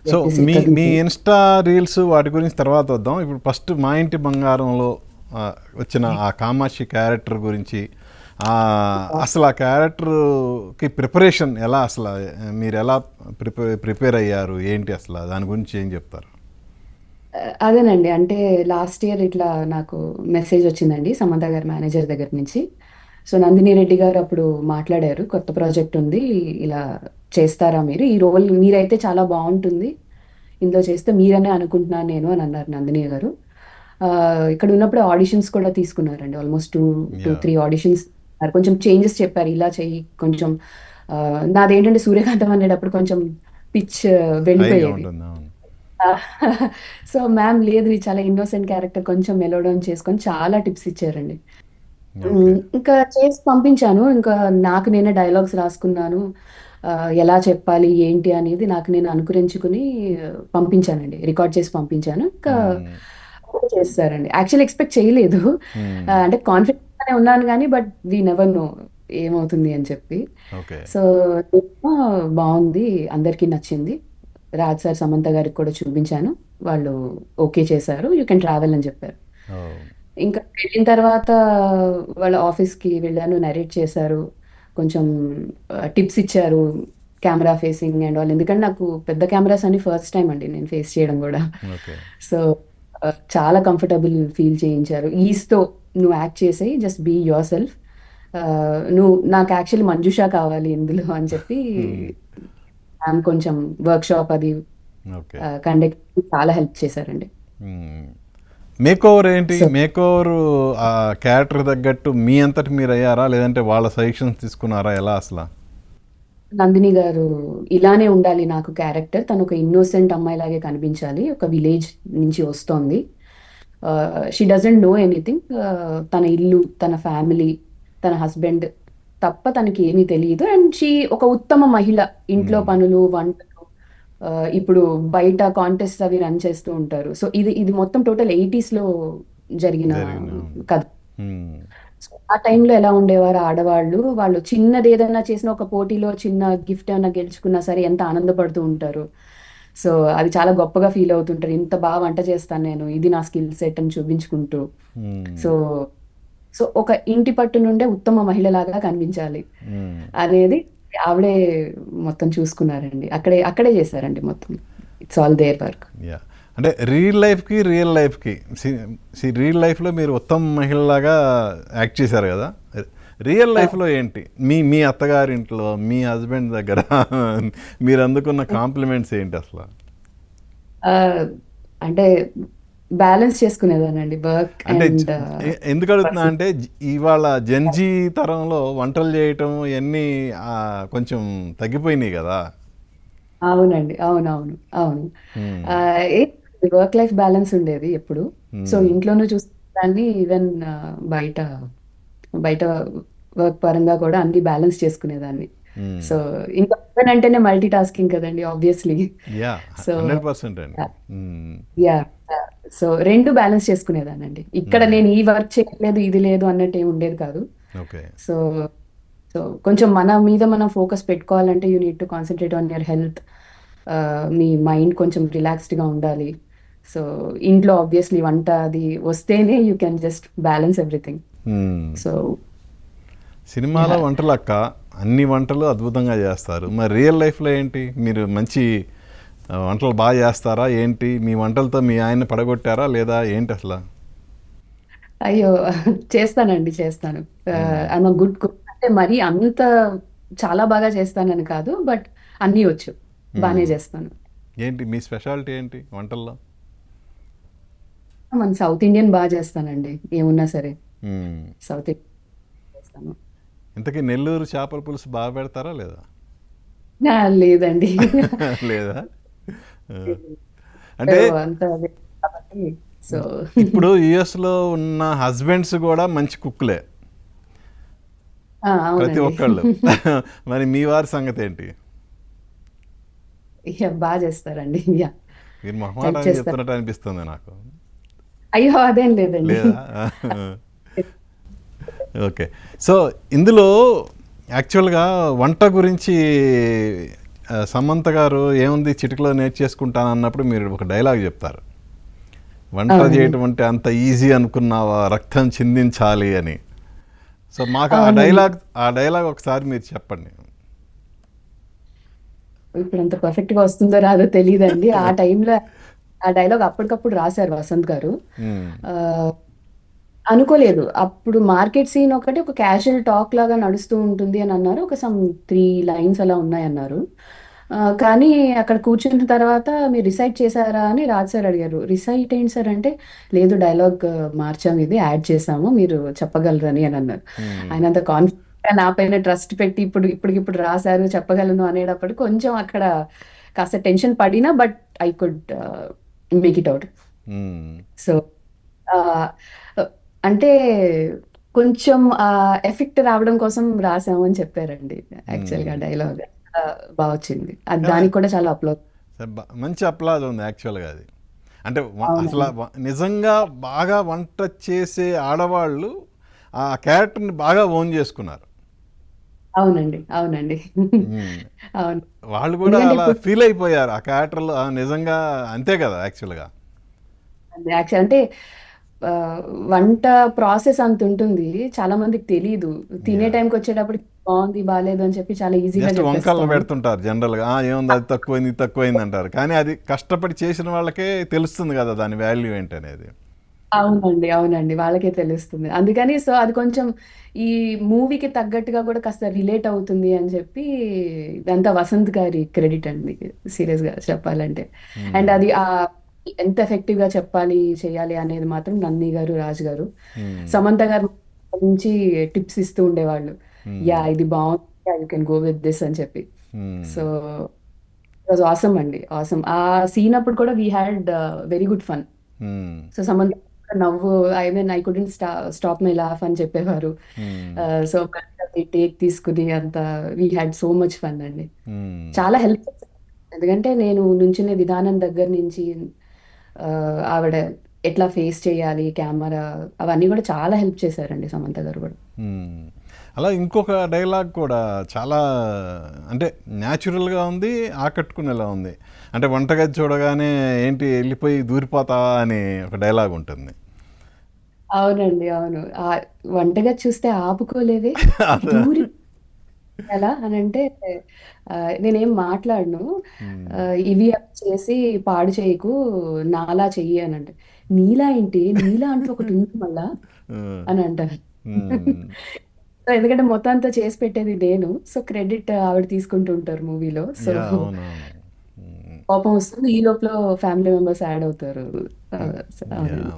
So మీ Insta reels వాటి గురించి తర్వాత వద్దాం. ఇప్పుడు ఫస్ట్ మా ఇంటి బంగారంలో వచ్చిన ఆ కామాక్షి క్యారెక్టర్ గురించి, అసలు ఆ క్యారెక్టర్కి ప్రిపరేషన్ ఎలా, అసలు మీరు ఎలా ప్రిపేర్ అయ్యారు, ఏంటి అసలు దాని గురించి ఏం చెప్తారు? అదేనండి. అంటే లాస్ట్ ఇయర్ ఇట్లా నాకు మెసేజ్ వచ్చిందండి సమంత గారి మేనేజర్ దగ్గర నుంచి. సో, నందిని రెడ్డి గారు అప్పుడు మాట్లాడారు. కొత్త ప్రాజెక్ట్ ఉంది. ఇలా చేస్తారా మీరు? ఈ రోల్ మీరైతే చాలా బావుంటుంది. ఇందులో చేస్తే మీరనే అనుకుంటున్నాను నేను అని అన్నారు నందిని గారు. ఇక్కడ ఉన్నప్పుడు ఆడిషన్స్ కూడా తీసుకున్నారండి. Almost 2, yeah. 3 ఆడిషన్స్ కొంచెం చేంజెస్ చెప్పారు. ఇలా చెయ్యి కొంచెం నాదేంటంటే సూర్యకాంతం అనేటప్పుడు కొంచెం పిచ్ హైగా వెళ్ళిపోయేది. ఉంటుంది, అవును. సో, మ్యామ్ లేదు నీది చాలా ఇన్నోసెంట్ క్యారెక్టర్ కొంచెం మెలో డౌన్ చేసుకొని చాలా టిప్స్ ఇచ్చారండి. ఓకే. ఇంకా చేసి పంపించాను. ఇంకా నాకు నేనే డైలాగ్స్ రాసుకున్నాను. ఎలా చెప్పాలి, ఏంటి అనేది నాకు నేను అనుకరించుకుని పంపించానండి. రికార్డ్ చేసి పంపించాను. ఇంకా ఓకే చేసేసారండి. యాక్చువల్లీ ఎక్స్‌పెక్ట్ చేయలేదు. అంటే కాన్ఫిడెంట్‌గానే ఉన్నాను గానీ, బట్ వి నెవర్ నో ఏమవుతుంది అని చెప్పి. ఓకే. సో, బావుంది. అందరికీ నచ్చింది. రాజ్ సార్, సమంత గారికి కూడా చూపించాను. వాళ్ళు ఓకే చేశారు. యూ కెన్ ట్రావెల్ అని చెప్పారు. ఇంకా వెళ్ళిన తర్వాత వాళ్ళ ఆఫీస్‌కి వెళ్ళాను. నరేట్ చేశారు. కొంచెం టిప్స్ ఇచ్చారు. Camera facing and all. ఎందుకంటే నాకు పెద్ద కెమెరాస్ అన్ని ఫస్ట్ టైమ్ అండి నేను ఫేస్ చేయడం గూడా. ఓకే. సో, చాలా కంఫర్టబుల్ ఫీల్ చేయించారు. ఈజ్‌తో నువ్వు యాక్ట్ చేసేయి. Just be yourself. నువ్వు నాకు యాక్చువల్లీ మంజుష కావాలి ఇందులో అని చెప్పి మ్యామ్ కొంచెం వర్క్‌షాప్ అది ఓకే. కండక్ట్ చాలా హెల్ప్ చేశారండి. మేక్ ఓవర్ ఏంటి? సో, మేక్ ఓవర్ ఆ క్యారెక్టర్ తగ్గట్టు మీ అంతటి మీరు అయ్యారా, లేదంటే వాళ్ళ సజెషన్స్ తీసుకున్నారా, ఎలా అసలు? నందిని గారు ఇలానే ఉండాలి నాకు క్యారెక్టర్. తను ఒక ఇన్నోసెంట్ అమ్మాయిలాగే కనిపించాలి. ఒక విలేజ్ నుంచి వస్తోంది. She doesn't know anything. తన ఇల్లు, తన ఫ్యామిలీ, తన హస్బెండ్ తప్ప తనకి ఏమీ తెలీదు. అండ్ షీ ఒక ఉత్తమ మహిళ. ఇంట్లో పనులు, వంటలు ఇప్పుడు బయట కాంటెస్ట్స్ అవి రన్ చేస్తూ ఉంటారు. సో, ఇది ఇది మొత్తం టోటల్ 80స్‌లో జరిగిన జరిగిన. కథ. సో, ఆ టైంలో ఎలా ఉండేవారు ఆడవాళ్ళు? వాళ్ళు చిన్నదేదన్నా చేసినా ఒక పోటీలో చిన్న గిఫ్ట్ ఏమన్నా గెలుచుకున్నా సరే ఎంత ఆనందపడుతూ ఉంటారు. సో, అది చాలా గొప్పగా ఫీల్ అవుతుంటారు. ఇంత వంట చేస్తాను నేను. ఇది నా స్కిల్ సెట్ అని చూపించుకుంటూ. సో, సో ఒక ఇంటి పట్టు నుండే ఉత్తమ మహిళలాగా కనిపించాలి అనేది ఆవిడే మొత్తం చూసుకున్నారండి. అక్కడే చేశారండి మొత్తం. It's all their work. Yeah. అంటే రియల్ లైఫ్కి రియల్ లైఫ్లో మీరు ఉత్తమ మహిళలాగా యాక్ట్ చేశారు కదా. రియల్ లైఫ్లో ఏంటి, మీ అత్తగారింట్లో మీ హస్బెండ్ దగ్గర మీరు అందుకున్న కాంప్లిమెంట్స్ ఏంటి అసలు? అంటే బ్యాలెన్స్ చేసుకునేదానండి వర్క్ అంటే అండ్ ఎందుకు అడుగుతున్నా పర్సనల్. అంటే ఇవాళ జెన్జీ తరంలో వంటలు చేయటం ఇవన్నీ కొంచెం తగ్గిపోయినాయి కదా. అవునండి. అవునవును. అవును. మ్మ్. ఏ వర్క్ లైఫ్ బ్యాలెన్స్ ఉండేది ఎప్పుడు. సో, మ్మ్. ఇంట్లోనూ చూసుకునేదాన్ని. ఈవెన్ బయట బయట వర్క్ పరంగా కూడా అన్ని బ్యాలెన్స్ చేసుకునేదాన్ని. మ్మ్. సో, ఇంకా హస్బెండ్ అంటేనే మల్టీ టాస్కింగ్ కదండీ ఆబ్వియస్‌లీ. యా. సో, 100% అండి. Yeah! Yeah! Yeah! So, 2 balance చేసుకునేదాన్నండి. ఇక్కడ మ్మ్. నేను ఈ వర్క్ చేయట్లేదు, ఇది లేదు అన్నట్టు ఏమి ఉండేది కాదు. ఓకే. సో, సో కొంచెం మన మీద మనం ఫోకస్ పెట్టుకోవాలంటే you need to concentrate on your health. Me mind కొంచెం రిలాక్స్డ్‌గా ఉండాలి. సో, ఇంట్లో ఆబ్వియస్‌లీ వంట అది వస్తేనే you can just balance everything. Hmm. So, సినిమాలో యాహ్! వంటలు అక్క, అన్ని వంటలు అద్భుతంగా చేస్తారు. మరి రియల్ లైఫ్లో ఏంటి, మీరు మంచి వంటలు బాగా చేస్తారా ఏంటి? మీ వంటలతో మీ ఆయన్ని పడగొట్టారా లేదా ఏంటి అసలు? అయ్యో! చేస్తానండి. చేస్తాను. I'm a good cook. అంటే మరీ అంత చాలా బాగా చేస్తానని కాదు. బట్ అన్నీ వచ్చు. బానే చేస్తాను. ఏంటి మీ స్పెషాలిటీ ఏంటి వంటల్లో? మన సౌత్ ఇండియన్ చేస్తానండి. ఏమున్నా సరే. మ్మ్. సౌత్ ఇండియన్ చేస్తాను. ఇంతకీ నెల్లూరు చేపల పులుసు బాగా పెడతారా లేదా? లేదండి. లేదా? ఆ. సో, అంటే అంత అదే కాబట్టి సో, ఇప్పుడు యుఎస్లో ఉన్న హస్బెండ్స్ కూడా మంచి కుక్కులే, ప్రతి అవునండి. ఒక్కళ్ళు. మరి మీ వారి సంగతి ఏంటి? చేస్తారండి. యాహ్! మీరు హెల్ప్ మొహమాటానికి చేస్తారు. చెప్తున్నట్టు అనిపిస్తుంది నాకు. అయ్యో! అదేం లేదండి. లేదా? ఓకే. సో ఇందులో యాక్చువల్గా వంట గురించి సమంత గారు ఏముంది చిటికలో నేర్చేసుకుంటాను అన్నప్పుడు మీరు ఒక డైలాగ్ చెప్తారు, వంట అవునండి. చేయటం అంటే అంత ఈజీ అనుకున్నావా, రక్తం చిందించాలి అని. సో మాకు అవునండి. ఆ డైలాగ్ ఒకసారి మీరు చెప్పండి. ఇప్పుడు అంత పర్ఫెక్ట్ గా వస్తుందో రాదో తెలియదండి. ఆ టైంలో ఆ డైలాగ్ అప్పటికప్పుడు రాశారు వసంత్ గారు. మ్మ్. ఆ, అనుకోలేదు. అప్పుడు మార్కెట్ సీన్ ఒకటి ఒక క్యాజువల్ టాక్ లాగా నడుస్తూ ఉంటుంది అని అన్నారు. ఒక సమ్ 3 లైన్స్ అలా ఉన్నాయన్నారు. కానీ అక్కడ కూర్చున్న తర్వాత మీరు రిసైట్ చేశారా అని రాజ్ సార్ అడిగారు. రిసైట్ ఏంటి సార్ అంటే, లేదు డైలాగ్ మార్చాము, ఇది యాడ్ చేసాము, మీరు చెప్పగలరని అని అన్నారు. మ్మ్. ఆయన అంత కాన్ఫిడెంట్ నా పైన ట్రస్ట్ పెట్టి ఇప్పటికిప్పుడు రాశారు చెప్పగలను అనేటప్పుడు కొంచెం అక్కడ కాస్త టెన్షన్ పడినా, but I could make it out. Hmm. So అంటే కొంచెం ఎఫెక్ట్ రావడం కోసం రాసాము అని చెప్పారండి. యాక్చువల్గా మ్మ్. డైలాగ్ బాగా వచ్చింది. అది కానీ దానికి కూడా చాలా అప్లోడ్. మంచి అప్లాజ్ ఉంది యాక్చువల్గా అది. అంటే అసలు అవునండి. నిజంగా బాగా వంట చేసే ఆడవాళ్ళు ఆ క్యారెక్టర్ని బాగా ఓన్ చేసుకున్నారు. అవునండి. అవునండి. మ్మ్. అవును. వాళ్ళు కూడా ఎందుకంటే అలా ఇప్పుడు ఫీల్ అయిపోయారు ఆ క్యారెక్టర్లో, నిజంగా అంతే కదా యాక్చువల్గా. యాక్చువల్ అంటే ఆ, వంట ప్రాసెస్ అంత ఉంటుంది. చాలా మందికి తెలీదు. తినే యా, టైంకి వచ్చేటప్పుడు బాగుంది బాగాలేదు అని చెప్పి చాలా ఈజీగా జస్ట్ వంకల్లో చెప్పేస్తాం. పెడుతుంటారు జనరల్గా, ఏముంది అది తక్కువైంది ఇది తక్కువైంది అంటారు, కానీ అది కష్టపడి చేసిన వాళ్ళకే తెలుస్తుంది కదా దాని వాల్యూ ఏంటనేది. అవునండి. అవునండి. వాళ్ళకే తెలుస్తుంది. అందుకని సో, అది కొంచెం ఈ మూవీకి తగ్గట్టుగా కూడా కాస్త రిలేట్ అవుతుంది అని చెప్పి ఇదంతా వసంత్ గారి క్రెడిట్ అండి సీరియస్‌గా చెప్పాలంటే. అండ్ మ్మ్. అది ఎంత ఎఫెక్టివ్‌గా చెప్పాలి, చేయాలి అనేది మాత్రం నంది గారు, రాజు గారు. మ్మ్. సమంత గారు నుంచి టిప్స్ ఇస్తూ ఉండేవాళ్ళు. మ్మ్. యాహ్! ఇది బావుంది. You can go with this అని చెప్పి. Hmm. So, it was awesome అండి. ఆసమ్. ఆ సీన్ అప్పుడు కూడా we had very good fun. Hmm. So Samantha నవ్వు, I mean I couldn't stop my laugh అని చెప్పేవారు. మ్మ్. సో అది టేక్ తీసుకుని అంత we had so much fun అండి. మ్మ్. చాలా హెల్ప్ చేశారు. ఎందుకంటే నేను నుంచునే విధానం దగ్గర నుంచి ఆ, ఆవిడ ఎట్లా ఫేస్ చేయాలి కెమెరా, అవన్నీ కూడా చాలా హెల్ప్ చేశారండి సమంత గారు కూడా. మ్మ్. అలా ఇంకొక డైలాగ్ కూడా చాలా, అంటే న్యాచురల్గా ఉంది, ఆకట్టుకునేలా ఉంది. అంటే వంటగది చూడగానే ఏంటి వెళ్ళిపోయి దూరిపోతావా అని ఒక డైలాగ్ ఉంటుంది. అవునండి. అవును. వంటగది చూస్తే ఆపుకోలేదే, అదే. దూరి ఎలా అనంటే నేనేం మాట్లాడను. మ్మ్. ఇవి అవి చేసి పాడు చేయకు, నాలా చెయ్యి అనంటే, నీలా ఏంటి? నీలా అంటూ ఒకటుంది మళ్ళా మ్మ్. అని అంటారు. మ్మ్. సో, ఎందుకంటే మొత్తం అంతా చేసి పెట్టేది నేను. సో, క్రెడిట్ ఆవిడ తీసుకుంటూ ఉంటారు మూవీలో. సో, యా, అవునవును. మ్మ్. కోపం వస్తుంది. ఈ లోపల ఫ్యామిలీ మెంబర్స్ యాడ్ అవుతారు. మ్మ్. యా. అవునండి.